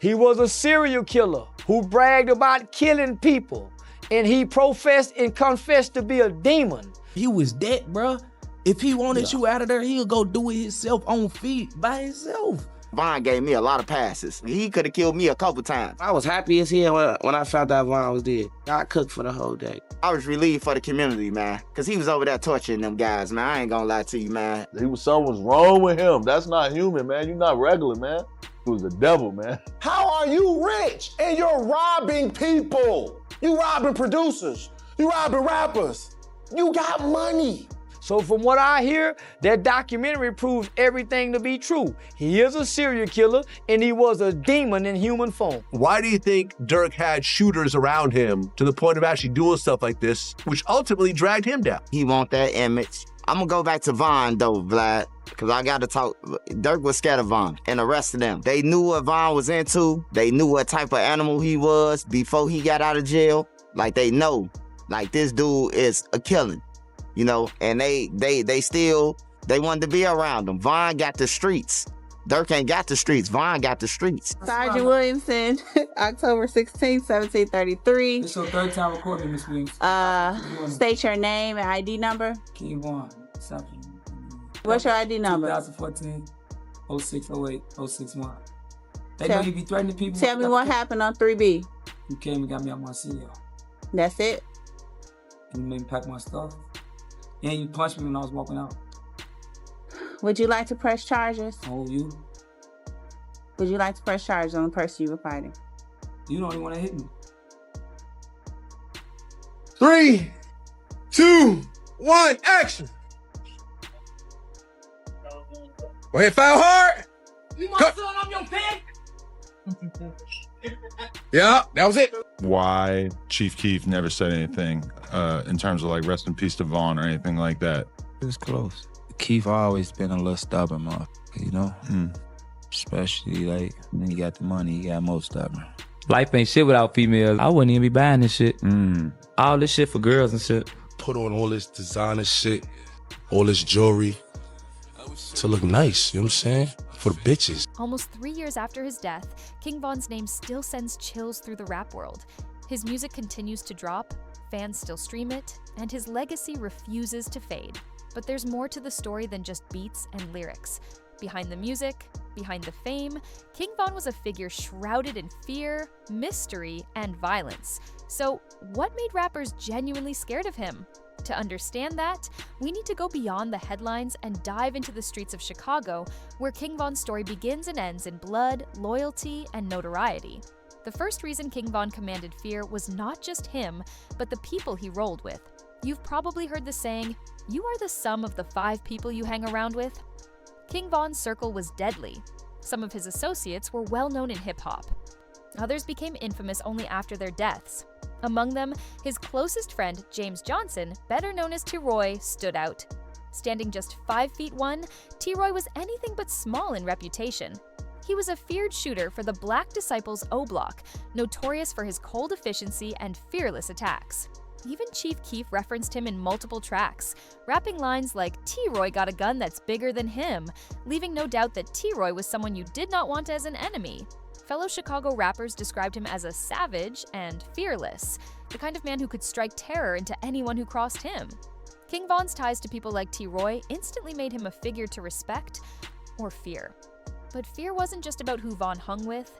He was a serial killer who bragged about killing people, and he professed and confessed to be a demon. He was that, bruh. If he wanted you out of there, he'll go do it himself on feet by himself. Von gave me a lot of passes. He could have killed me a couple times. I was happy as hell when I found out Von was dead. I cooked for the whole day. I was relieved for the community, man, because he was over there torturing them guys, man. I ain't gonna lie to you, man. Something was wrong with him. That's not human, man. You're not regular, man. He was the devil, man. How are you rich and you're robbing people? You robbing producers. You robbing rappers. You got money. So from what I hear, that documentary proves everything to be true. He is a serial killer, and he was a demon in human form. Why do you think Durk had shooters around him to the point of actually doing stuff like this, which ultimately dragged him down? He want that image. I'm gonna go back to Von though, Vlad, because I gotta talk. Durk was scared of Von and the rest of them. They knew what Von was into. They knew what type of animal he was before he got out of jail. Like, they know, like, this dude is a killing. You know, and they wanted to be around him. Von got the streets. Durk ain't got the streets. Von got the streets. Sergeant Williamson, October 16, 1733. This is your third time recording, Miss Williams. State your name and ID number. King Von. What's your ID number? 2014, 0608, 061. They know you be threatening people. Tell me what happened on 3B. You came and got me out my CEO. That's it? You made me pack my stuff. And you punched me when I was walking out. Would you like to press charges? Oh, you? Would you like to press charges on the person you were fighting? You the only one that hit me. 3, 2, 1, action. Go ahead, foul hard. You my son, I'm your pig. Yeah, that was it. Why Chief Keef never said anything in terms of like rest in peace to Von or anything like that? It was close. Keef always been a little stubborn, motherfucker, you know? Especially like when he got the money, he got more stubborn. Life ain't shit without females. I wouldn't even be buying this shit. All this shit for girls and shit. Put on all this designer shit, all this jewelry to look nice, you know what I'm saying? For the bitches. Almost 3 years after his death, King Von's name still sends chills through the rap world. His music continues to drop, fans still stream it, and his legacy refuses to fade. But there's more to the story than just beats and lyrics. Behind the music, behind the fame, King Von was a figure shrouded in fear, mystery, and violence. So, what made rappers genuinely scared of him? To understand that, we need to go beyond the headlines and dive into the streets of Chicago, where King Von's story begins and ends in blood, loyalty, and notoriety. The first reason King Von commanded fear was not just him, but the people he rolled with. You've probably heard the saying, "You are the sum of the 5 people you hang around with." King Von's circle was deadly. Some of his associates were well known in hip-hop. Others became infamous only after their deaths. Among them, his closest friend, James Johnson, better known as T-Roy, stood out. Standing just 5'1", T-Roy was anything but small in reputation. He was a feared shooter for the Black Disciples O Block, notorious for his cold efficiency and fearless attacks. Even Chief Keef referenced him in multiple tracks, rapping lines like, "T-Roy got a gun that's bigger than him," leaving no doubt that T-Roy was someone you did not want as an enemy. Fellow Chicago rappers described him as a savage and fearless, the kind of man who could strike terror into anyone who crossed him. King Von's ties to people like T-Roy instantly made him a figure to respect or fear. But fear wasn't just about who Von hung with,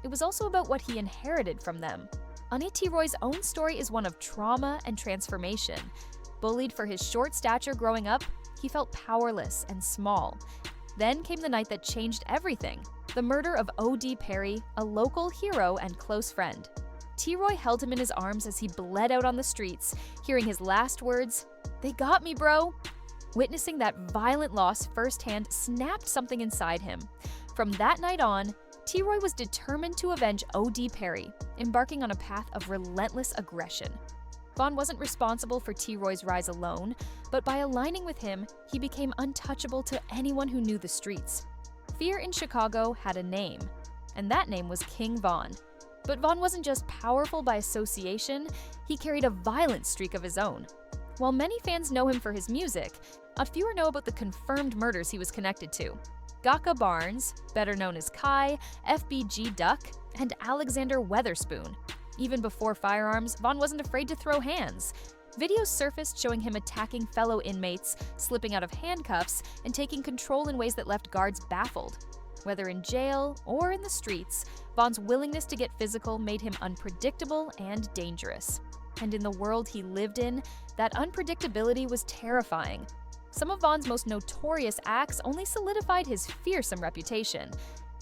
it was also about what he inherited from them. Ani T-Roy's own story is one of trauma and transformation. Bullied for his short stature growing up, he felt powerless and small. Then came the night that changed everything, the murder of O.D. Perry, a local hero and close friend. T-Roy held him in his arms as he bled out on the streets, hearing his last words, "They got me, bro." Witnessing that violent loss firsthand snapped something inside him. From that night on, T-Roy was determined to avenge O.D. Perry, embarking on a path of relentless aggression. Von wasn't responsible for T-Roy's rise alone, but by aligning with him, he became untouchable to anyone who knew the streets. Fear in Chicago had a name, and that name was King Von. But Von wasn't just powerful by association, he carried a violent streak of his own. While many fans know him for his music, a fewer know about the confirmed murders he was connected to. Gaka Barnes, better known as Kai, FBG Duck, and Alexander Weatherspoon. Even before firearms, Vaughn wasn't afraid to throw hands. Videos surfaced showing him attacking fellow inmates, slipping out of handcuffs, and taking control in ways that left guards baffled. Whether in jail or in the streets, Vaughn's willingness to get physical made him unpredictable and dangerous. And in the world he lived in, that unpredictability was terrifying. Some of Vaughn's most notorious acts only solidified his fearsome reputation.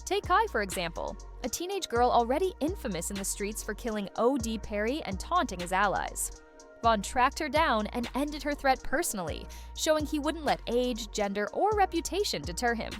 Take Kai, for example, a teenage girl already infamous in the streets for killing O.D. Perry and taunting his allies. Vaughn tracked her down and ended her threat personally, showing he wouldn't let age, gender, or reputation deter him.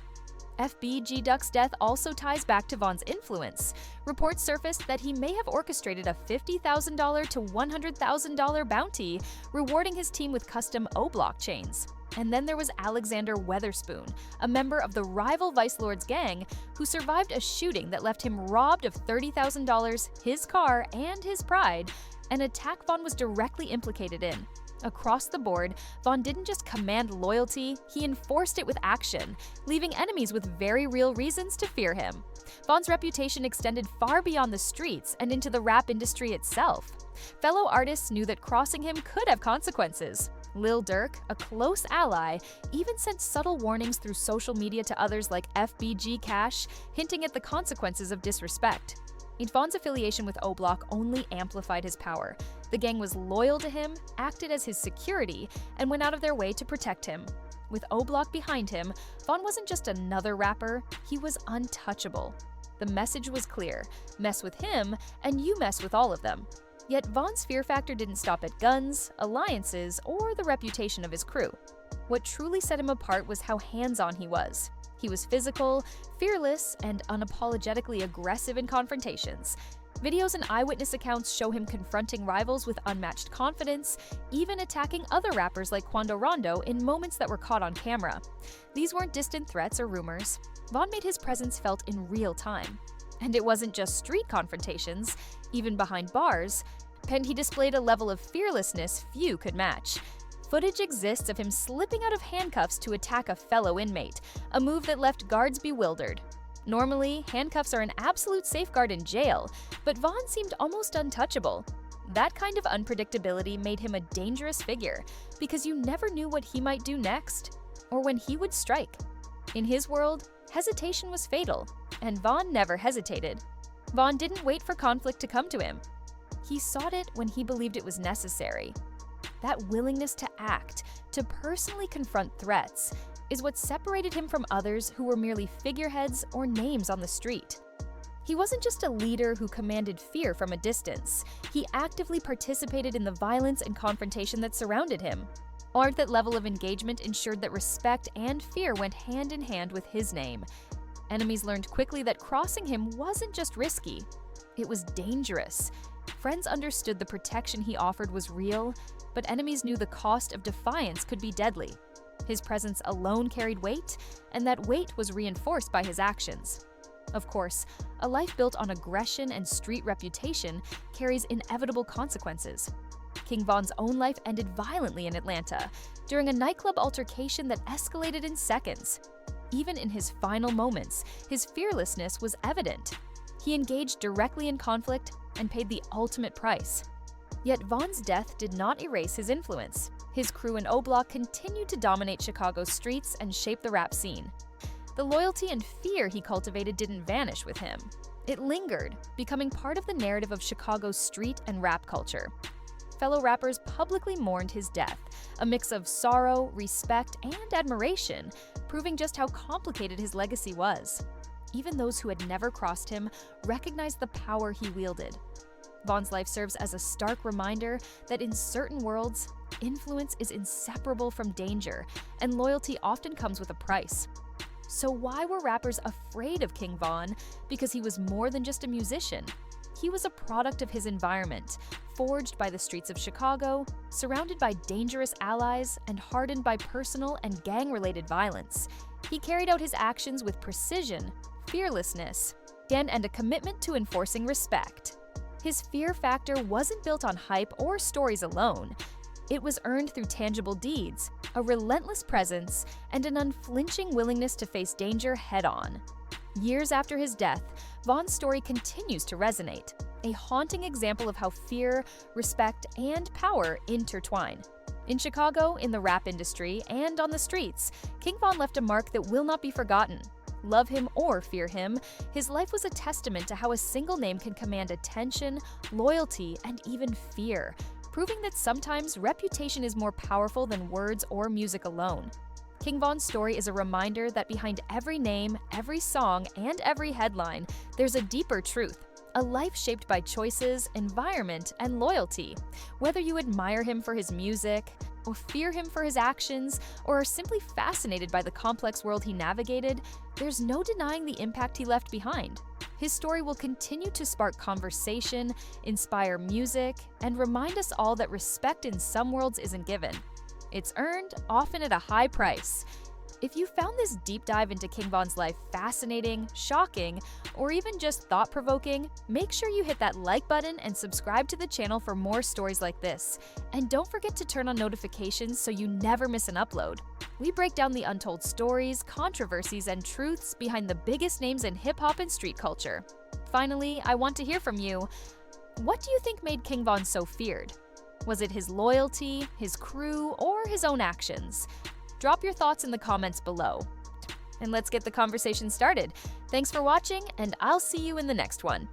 FBG Duck's death also ties back to Vaughn's influence. Reports surfaced that he may have orchestrated a $50,000 to $100,000 bounty, rewarding his team with custom O-Block chains. And then there was Alexander Weatherspoon, a member of the rival Vice Lord's gang, who survived a shooting that left him robbed of $30,000, his car, and his pride, an attack Vaughn was directly implicated in. Across the board, Vaughn didn't just command loyalty, he enforced it with action, leaving enemies with very real reasons to fear him. Vaughn's reputation extended far beyond the streets and into the rap industry itself. Fellow artists knew that crossing him could have consequences. Lil Durk, a close ally, even sent subtle warnings through social media to others like FBG Cash, hinting at the consequences of disrespect. Vaughn's affiliation with O-Block only amplified his power. The gang was loyal to him, acted as his security, and went out of their way to protect him. With O-Block behind him, Vaughn wasn't just another rapper, he was untouchable. The message was clear: mess with him, and you mess with all of them. Yet Vaughn's fear factor didn't stop at guns, alliances, or the reputation of his crew. What truly set him apart was how hands-on he was. He was physical, fearless, and unapologetically aggressive in confrontations. Videos and eyewitness accounts show him confronting rivals with unmatched confidence, even attacking other rappers like Quando Rondo in moments that were caught on camera. These weren't distant threats or rumors. Vaughn made his presence felt in real time. And it wasn't just street confrontations, even behind bars, and he displayed a level of fearlessness few could match. Footage exists of him slipping out of handcuffs to attack a fellow inmate, a move that left guards bewildered. Normally, handcuffs are an absolute safeguard in jail, but Vaughn seemed almost untouchable. That kind of unpredictability made him a dangerous figure, because you never knew what he might do next, or when he would strike. In his world, hesitation was fatal, and Vaughn never hesitated. Vaughn didn't wait for conflict to come to him. He sought it when he believed it was necessary. That willingness to act, to personally confront threats, is what separated him from others who were merely figureheads or names on the street. He wasn't just a leader who commanded fear from a distance. He actively participated in the violence and confrontation that surrounded him. That level of engagement ensured that respect and fear went hand in hand with his name. Enemies learned quickly that crossing him wasn't just risky, it was dangerous. Friends understood the protection he offered was real, but enemies knew the cost of defiance could be deadly. His presence alone carried weight, and that weight was reinforced by his actions. Of course, a life built on aggression and street reputation carries inevitable consequences. King Von's own life ended violently in Atlanta during a nightclub altercation that escalated in seconds. Even in his final moments, his fearlessness was evident. He engaged directly in conflict and paid the ultimate price. Yet Von's death did not erase his influence. His crew and O-Block continued to dominate Chicago's streets and shape the rap scene. The loyalty and fear he cultivated didn't vanish with him. It lingered, becoming part of the narrative of Chicago's street and rap culture. Fellow rappers publicly mourned his death, a mix of sorrow, respect, and admiration, proving just how complicated his legacy was. Even those who had never crossed him recognized the power he wielded. Von's life serves as a stark reminder that in certain worlds, influence is inseparable from danger, and loyalty often comes with a price. So why were rappers afraid of King Von? Because he was more than just a musician. He was a product of his environment, forged by the streets of Chicago, surrounded by dangerous allies, and hardened by personal and gang-related violence. He carried out his actions with precision, fearlessness, and a commitment to enforcing respect. His fear factor wasn't built on hype or stories alone. It was earned through tangible deeds, a relentless presence, and an unflinching willingness to face danger head-on. Years after his death, Vaughn's story continues to resonate, a haunting example of how fear, respect, and power intertwine. In Chicago, in the rap industry, and on the streets, King Von left a mark that will not be forgotten. Love him or fear him, his life was a testament to how a single name can command attention, loyalty, and even fear, proving that sometimes reputation is more powerful than words or music alone. King Von's story is a reminder that behind every name, every song, and every headline, there's a deeper truth. A life shaped by choices, environment, and loyalty. Whether you admire him for his music, or fear him for his actions, or are simply fascinated by the complex world he navigated, there's no denying the impact he left behind. His story will continue to spark conversation, inspire music, and remind us all that respect in some worlds isn't given. It's earned, often at a high price. If you found this deep dive into King Von's life fascinating, shocking, or even just thought-provoking, make sure you hit that like button and subscribe to the channel for more stories like this. And don't forget to turn on notifications so you never miss an upload. We break down the untold stories, controversies, and truths behind the biggest names in hip-hop and street culture. Finally, I want to hear from you. What do you think made King Von so feared? Was it his loyalty, his crew, or his own actions? Drop your thoughts in the comments below. And let's get the conversation started. Thanks for watching, and I'll see you in the next one.